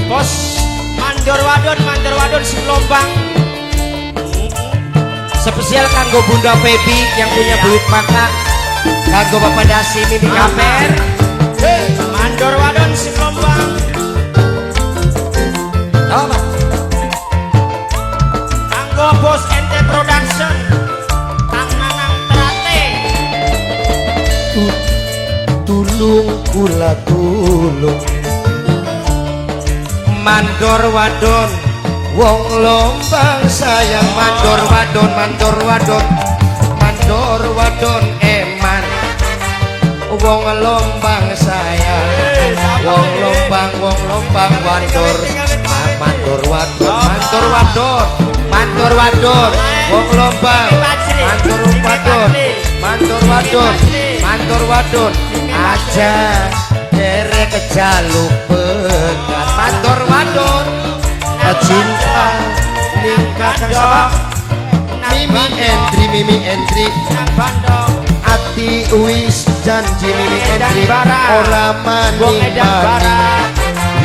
Bos mandor wadon si lombang. Spesial kanggo Bunda Baby yang punya duit maka kanggo Bapak Dasi Mimi Kaper. Mandor wadon si lombang. Kanggo Bos Ente Production. Kang Nanang Trate. Tulung kula tulung. Mandor wadon wong lombang sayang. Mandor wadon eman wong lombang sayang. Wong lombang wadon. Mandor wadon wong lombang. Mandor wadon aja derek jaluk bekat. Mandor wadon cinta ningkat sama Mimi Entri ati wis janji Mimi Entri ora mani-mani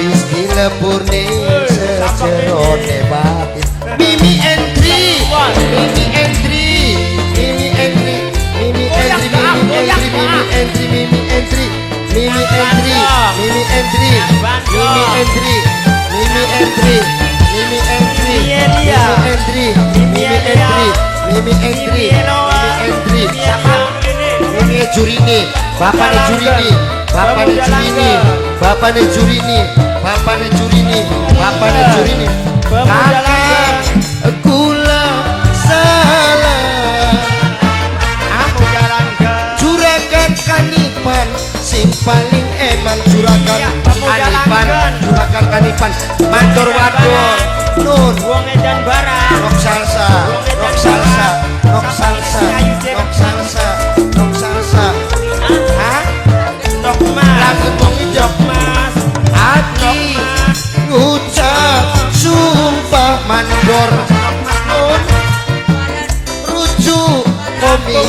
wis dilepurne sejerone batin. Mimi Entri Jurini, Bapak Jurini. Kakak kula salah. Juragan kanipan sing paling eman. Juragan kanipan. Mandor wadon nun Wong edan barang. rock salsa. Lagu wong idok Mas ati ngucap sumpah. Mandor rujuk komi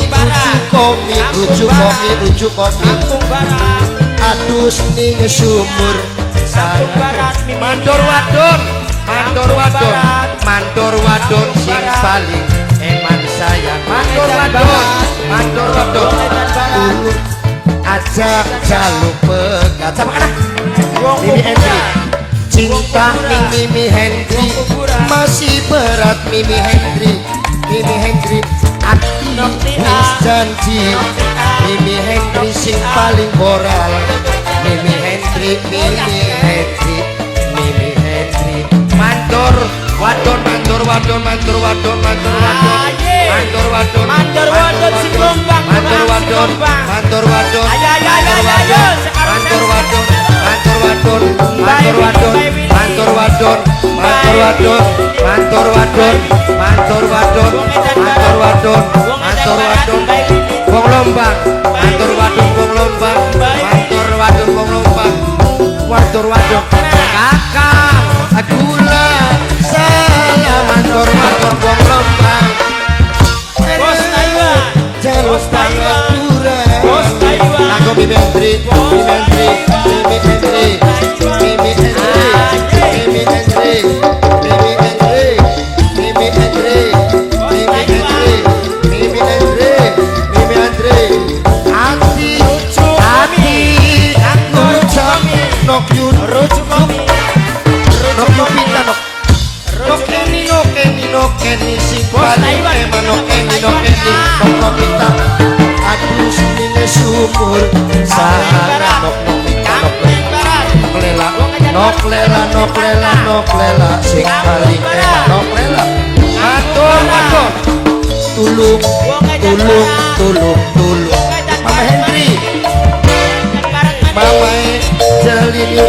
Kampung Barat. adus ning sumur Kampung Barat. Mandor wadon sing paling eman sayang. Mandor wadon urut aja jaluk pekat. Sama kana Mimi Hendri cinta ning Mimi Hendri masih berat. Mimi Hendri ati wis janji. Mimi Hendri sing paling moral. Mimi Hendri mandor wadon si lombang. wong lombang. Kakak gula saya. Mandor wong lombang. Bos Taiwan. Jalur Pantura. Bos Taiwan. Aku Mimi Hendri. Kenny sing paling eman. Nok kita adus ning sumur sarana. Nok lela sing paling eman. Nok lela wadon tulung. Mama Hendri Mama Jalini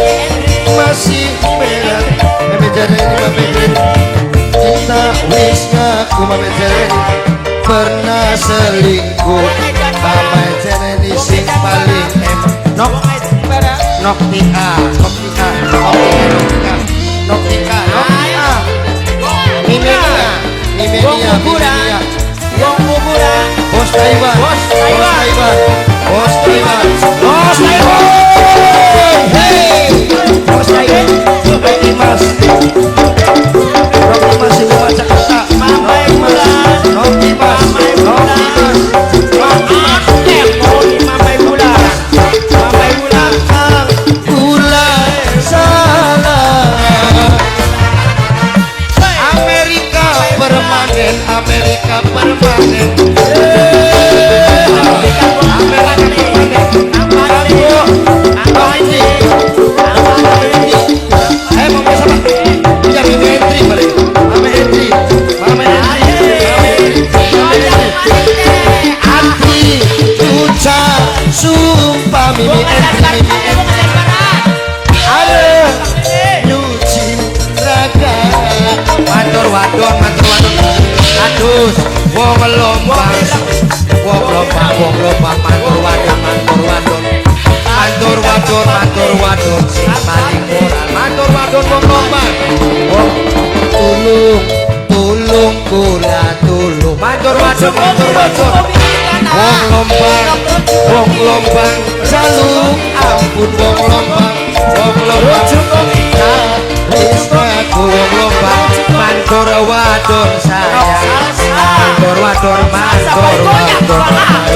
masih berat. Mama Jalini kita wis ngaku. Mama Jalini pernah selingkuh. Mama Jalini sing paling eman. Nok tika Mimenia Bos Taiwan. Hey Bos Taiwan wadon sing paling moral. Mandor wadon wong lombang. Wong tulung, tulung kula tulung. Mandor wadon Mandor wadon. Wong lombang, jaluk ampun wong lombang. Wong lombang, Rizkaku wong lombang. mandor wadon sayang. Mandor wadon mandor wadon.